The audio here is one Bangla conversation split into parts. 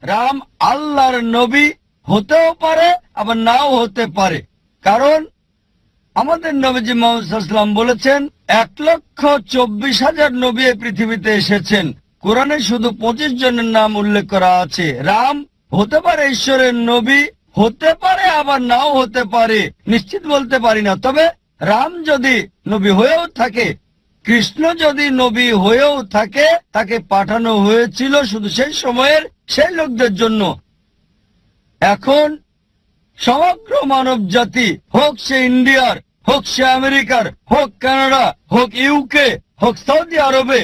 রাম আল্লাহর নবী হতেও পারে আবার নাও হতে পারে, কারণ আমাদের নবীজি মুহাম্মদ সাল্লাল্লাহু আলাইহি ওয়াসাল্লাম বলেছেন 1,24,000 নবী এই পৃথিবীতে এসেছেন, কোরআনে শুধু 25 জনের নাম উল্লেখ করা আছে। রাম হতে পারে ঈশ্বরের নবী, হতে পারে আবার নাও হতে পারে, নিশ্চিত বলতে পারি না। তবে রাম যদি নবী হয়েও থাকে, কৃষ্ণ যদি নবী হয়েও থাকে, তাকে পাঠানো হয়েছিল শুধু সেই সময়ের সেই লোকদের জন্য। এখন সমগ্র মানব জাতি, হোক সে ইন্ডিয়ার, হোক সে আমেরিকার, হোক কানাডা, হোক ইউকে, হোক সৌদি আরবে,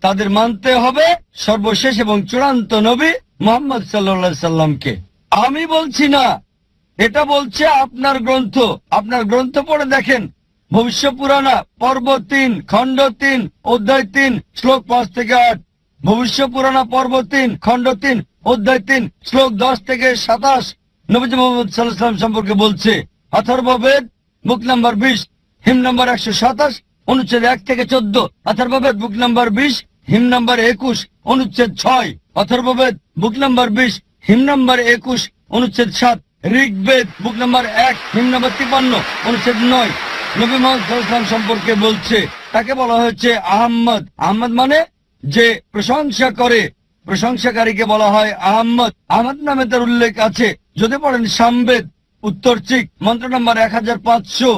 তাদের মানতে হবে সর্বশেষ এবং চূড়ান্ত নবী মুহাম্মদ সাল্লাল্লাহু আলাইহি সাল্লামকে। আমি বলছি না, এটা বলছে আপনার গ্রন্থ। আপনার গ্রন্থ পড়ে দেখেন, ভবিষ্য পুরাণা পর্ব 3 খণ্ড 3 অধ্যায় 3 শ্লোক 5 থেকে 8, ভবিষ্য পুরাণা পর্ব 3 খণ্ড 3 অধ্যায় 3 শ্লোক 10 থেকে 27 নবীজি মুহাম্মদ সাল্লাল্লাহু আলাইহি ওয়াসাল্লাম সম্পর্কে বলছে। অথর্ববেদ বুক নাম্বার 20 হিম নাম্বার 127 অনুচ্ছেদ 1 থেকে 14, অথর্ববেদ বুক নাম্বার 20 হিম নাম্বার 21 অনুচ্ছেদ 6, অথর্ববেদ বুক নাম্বার 20 হিম নাম্বার 21 অনুচ্ছেদ 7, ঋগ্বেদ বুক নাম্বার 1 হিম নাম্বার 53 অনুচ্ছেদ 9 নবী মুহাম্মদ সাল্লাল্লাহু আলাইহি ওয়াসাল্লাম সম্পর্কে বলছে। তাকে বলা হয়েছে আহমদ। আহমদ মানে যে প্রশংসা করে, প্রশংসাকারীকে বলা হয় আহমদ। আহমদ নামে তার উল্লেখ আছে যদি পড়েন সামবেদ উত্তরচিক মন্ত্র নাম্বার 1500,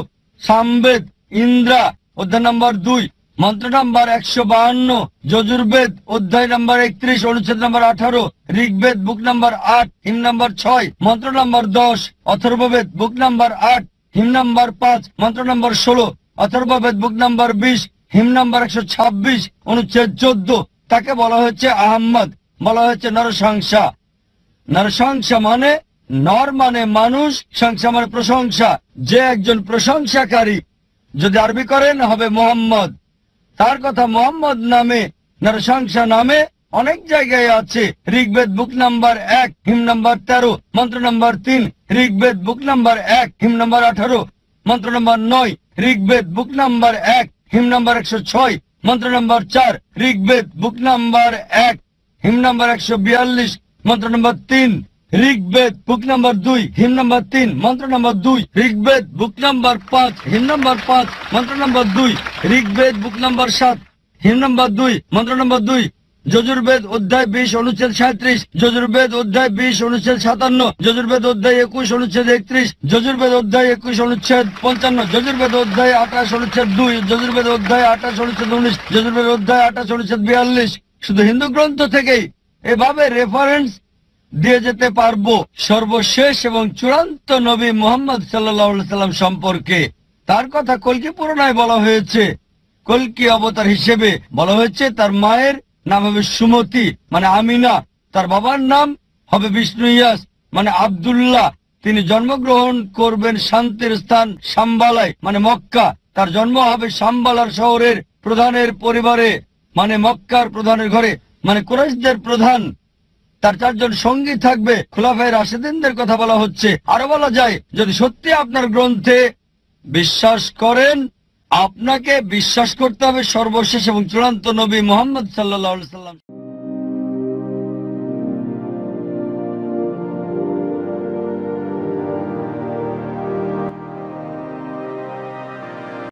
সামবেদ ইন্দ্রা অধ্যায় নাম্বার 2 মন্ত্র নাম্বার 152, যজুর্বেদ অধ্যায় নাম্বার 31 অনুচ্ছেদ নাম্বার 18, ঋগ্বেদ বুক নাম্বার 8 হিম নাম্বার 6 মন্ত্র নাম্বার 10, অথর্ববেদ বুক নাম্বার 8 হিম নাম্বার 5 মন্ত্র নাম্বার 16, অথর্ববেদ বুক নাম্বার 20 হিম নাম্বার 126 অনুচ্ছেদ 14। তাকে বলা হয়েছে আহমদ, বলা হয়েছে নরসংসা। নরসংসা মানে নর মানে মানুষ, সংসা মানে প্রশংসা। যে একজন প্রশংসাকারী, যদি আরবি করেন হবে মোহাম্মদ। তার কথা মোহাম্মদ নামে, নরসংসা নামে অনেক জায়গায় আছে। ঋগ্বেদ বুক নাম্বার 1 হিম নাম্বার 13 মন্ত্র নাম্বার 3, ঋগ্বেদ বুক নাম্বার 1 হিম নাম্বার 18 মন্ত্র নাম্বার 9, ঋগ্বেদ বুক নাম্বার 1 হিম নাম্বার 106 মন্ত্র নাম্বার 4, ঋগ্বেদ বুক নাম্বার 1 হিম নাম্বার 142 মন্ত্র নাম্বার 3, ঋগ্বেদ বুক নাম্বার 2 হিম নাম্বার 3 মন্ত্র নাম্বার 2, ঋগ্বেদ বুক নাম্বার 5 হিম নাম্বার 5 মন্ত্র নাম্বার 2, ঋগ্বেদ বুক নাম্বার 7 হিম নাম্বার 2 মন্ত্র নাম্বার 2, যজুর্বেদ অধ্যায় 20 অনুচ্ছেদ 37, যজুর্বেদ অধ্যায় 20 অনুচ্ছেদ 57, যজুর্বেদ অধ্যায় 21 অনুচ্ছেদ 31, যজুর্বেদ অধ্যায় 21 অনুচ্ছেদ 55, যজুর্বেদ অধ্যায় 28 অনুচ্ছেদ 2, যজুর্বেদ অধ্যায় 28 অনুচ্ছেদ 19, যজুর্বেদ অধ্যায় 28 অনুচ্ছেদ 42। শুধু হিন্দু গ্রন্থ থেকেই এভাবে রেফারেন্স দিয়ে যেতে পারবো সর্বশেষ এবং চূড়ান্ত নবী মুহাম্মদ সাল্লাল্লাহু আলাইহি সাল্লাম সম্পর্কে। তার কথা কল্কি পুরাণায় বলা হয়েছে। কল্কি অবতার হিসেবে বলা হয়েছে তার মায়ের নাম হবে সুমতি মানে আমিনা, তার বাবার নাম হবে বিষ্ণু ইয়াস মানে আব্দুল্লাহ। তিনি জন্মগ্রহণ করবেন শান্তির স্থান সাম্বালায় মানে মক্কা। তার জন্ম হবে সাম্বালার শহরের প্রধানের পরিবারে মানে মক্কার প্রধানের ঘরে মানে কুরাইশদের প্রধান। তার 4 জন সঙ্গী থাকবে, খুলাফায়ে রাশিদিনদের কথা বলা হচ্ছে। আরো বলা যায়, যদি সত্যি আপনার গ্রন্থে বিশ্বাস করেন, আপনাকে বিশ্বাস করতে হবে সর্বশেষ এবং চূড়ান্ত নবী মুহাম্মদ সাল্লাল্লাহু আলাইহি ওয়াসাল্লাম।